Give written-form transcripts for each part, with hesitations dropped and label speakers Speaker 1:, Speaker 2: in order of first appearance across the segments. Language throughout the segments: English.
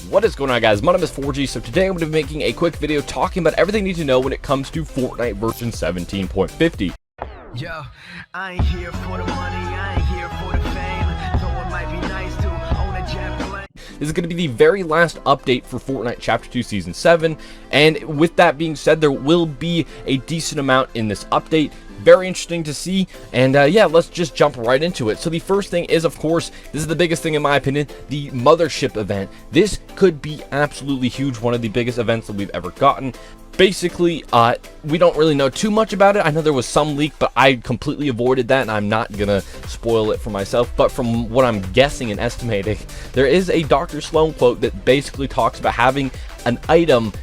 Speaker 1: What is going on, guys? My name is 4G. So today I'm going to be making a quick video talking about everything you need to know when it comes to Fortnite version 17.50.
Speaker 2: Yo, I ain't here for the money, I ain't here for the fame, though it might be nice to own a jet plane.
Speaker 1: This is going to be the very last update for Fortnite Chapter 2 Season 7, and with that being said, there will be a decent amount in this update. Very interesting to see, and yeah, let's just jump right into it. So the first thing is, of course, this is the biggest thing in my opinion, the Mothership Event. This could be absolutely huge, one of the biggest events that we've ever gotten. Basically, we don't really know too much about it. I know there was some leak, but I completely avoided that, and I'm not gonna spoil it for myself. But from what I'm guessing and estimating, there is a Dr. Sloan quote that basically talks about having an item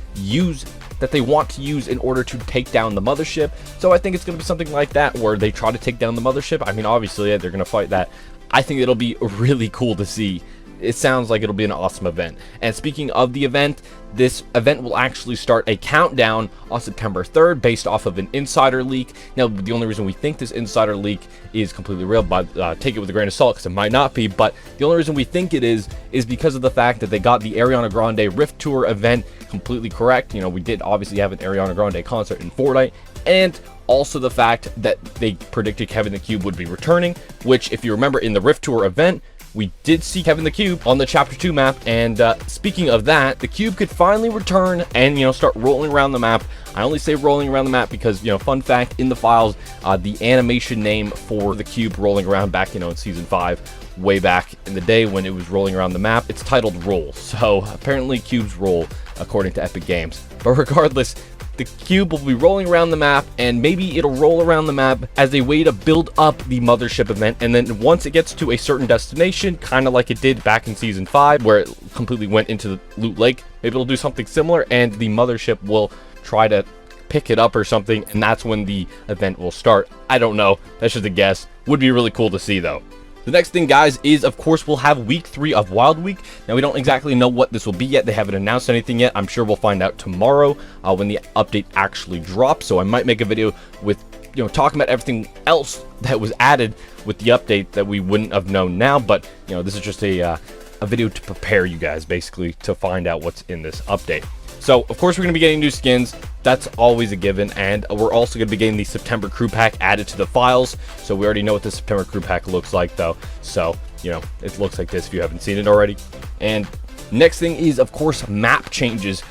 Speaker 1: that they want to use in order to take down the mothership. So I think it's going to be something like that, where they try to take down the mothership. I mean, obviously, yeah, they're going to fight that. I think it'll be really cool to see. It sounds like it'll be an awesome event. And speaking of the event, this event will actually start a countdown on September 3rd based off of an insider leak. Now, the only reason we think this insider leak is completely real, but take it with a grain of salt because it might not be, but the only reason we think it is because of the fact that they got the Ariana Grande Rift Tour event completely correct. You know, we did obviously have an Ariana Grande concert in Fortnite, and also the fact that they predicted Kevin the Cube would be returning, which, if you remember, in the Rift Tour event, we did see Kevin the Cube on the Chapter 2 map, and speaking of that, the Cube could finally return and, you know, start rolling around the map. I only say rolling around the map because, you know, fun fact, in the files, the animation name for the Cube rolling around back, you know, in Season 5, way back in the day when it was rolling around the map, it's titled Roll. So apparently Cubes roll, according to Epic Games. But regardless, the Cube will be rolling around the map, and maybe it'll roll around the map as a way to build up the Mothership event, and then once it gets to a certain destination, kind of like it did back in Season 5, where it completely went into the Loot Lake, maybe it'll do something similar, and the Mothership will try to pick it up or something, and that's when the event will start. I don't know. That's just a guess. Would be really cool to see, though. The next thing, guys, is, of course, we'll have week 3 of Wild Week. Now, we don't exactly know what this will be yet. They haven't announced anything yet. I'm sure we'll find out tomorrow when the update actually drops. So I might make a video with, you know, talking about everything else that was added with the update that we wouldn't have known now. But, you know, this is just a video to prepare you guys, basically, to find out what's in this update. So, of course, we're going to be getting new skins. That's always a given. And we're also going to be getting the September crew pack added to the files. So we already know what the September crew pack looks like, though. So, you know, it looks like this if you haven't seen it already. And next thing is, of course, map changes.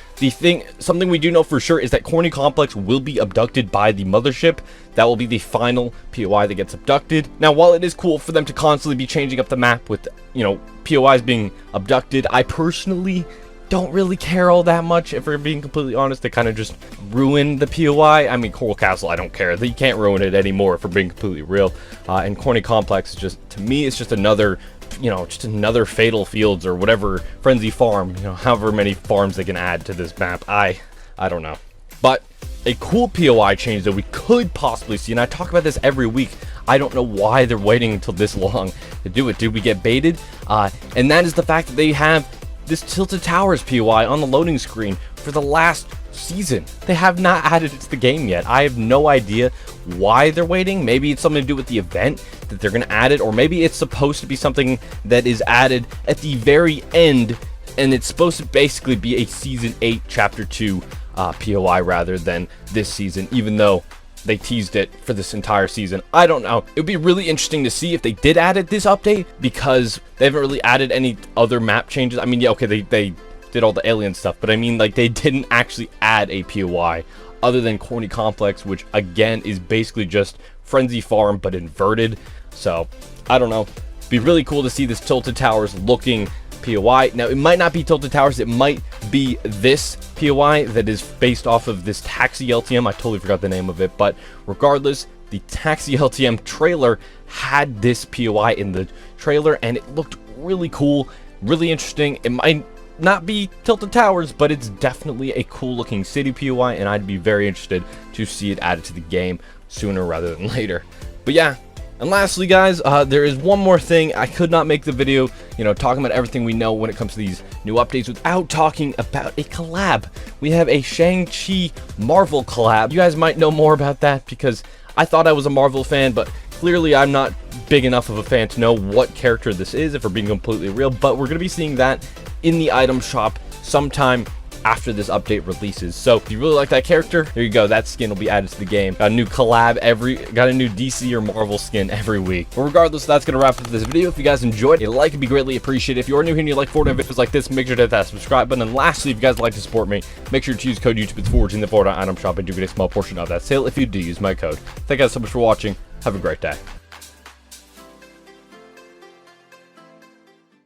Speaker 1: Something we do know for sure is that Corny Complex will be abducted by the Mothership. That will be the final POI that gets abducted. Now, while it is cool for them to constantly be changing up the map with, you know, POIs being abducted, I personally don't really care all that much, if we're being completely honest. They kind of just ruin the POI. I mean, Coral Castle, I don't care. You can't ruin it anymore, if we're being completely real. And Corny Complex is just, to me, it's just another, you know, just another Fatal Fields or whatever, Frenzy Farm, you know, however many farms they can add to this map. I don't know. But a cool POI change that we could possibly see, and I talk about this every week, I don't know why they're waiting until this long to do it. Did we get baited? And that is the fact that they have this Tilted Towers POI on the loading screen for the last season. They have not added it to the game yet. I have no idea why they're waiting. Maybe it's something to do with the event that they're going to add it, or maybe it's supposed to be something that is added at the very end, and it's supposed to basically be a Season 8 Chapter 2 POI rather than this season, even though they teased it for this entire season. I don't know. It would be really interesting to see if they did add it this update, because they haven't really added any other map changes. I mean, yeah, okay, they did all the alien stuff, but I mean, like, they didn't actually add a POI other than Corny Complex, which again is basically just Frenzy Farm but inverted. So I don't know. It'd be really cool to see this Tilted Towers looking POI. Now, it might not be Tilted Towers, it might be this POI that is based off of this Taxi LTM. I totally forgot the name of it, but regardless, the Taxi LTM trailer had this POI in the trailer, and it looked really cool, really interesting. It might not be Tilted Towers, but it's definitely a cool looking city POI, and I'd be very interested to see it added to the game sooner rather than later. But yeah. And lastly, guys, there is one more thing. I could not make the video, you know, talking about everything we know when it comes to these new updates without talking about a collab. We have a Shang-Chi Marvel collab. You guys might know more about that because I thought I was a Marvel fan, but clearly I'm not big enough of a fan to know what character this is, if we're being completely real. But we're going to be seeing that in the item shop sometime after this update releases. So if you really like that character, there you go, that skin will be added to the game. Got a new collab got a new DC or Marvel skin every week. But regardless, that's gonna wrap up this video. If you guys enjoyed, a like would be greatly appreciated. If you are new here and you like Fortnite videos like this, make sure to hit that subscribe button. And lastly, if you guys like to support me, make sure to use code YouTube. It's forward in the Fortnite item shop and do get a small portion of that sale if you do use my code. Thank you guys so much for watching. Have a great day.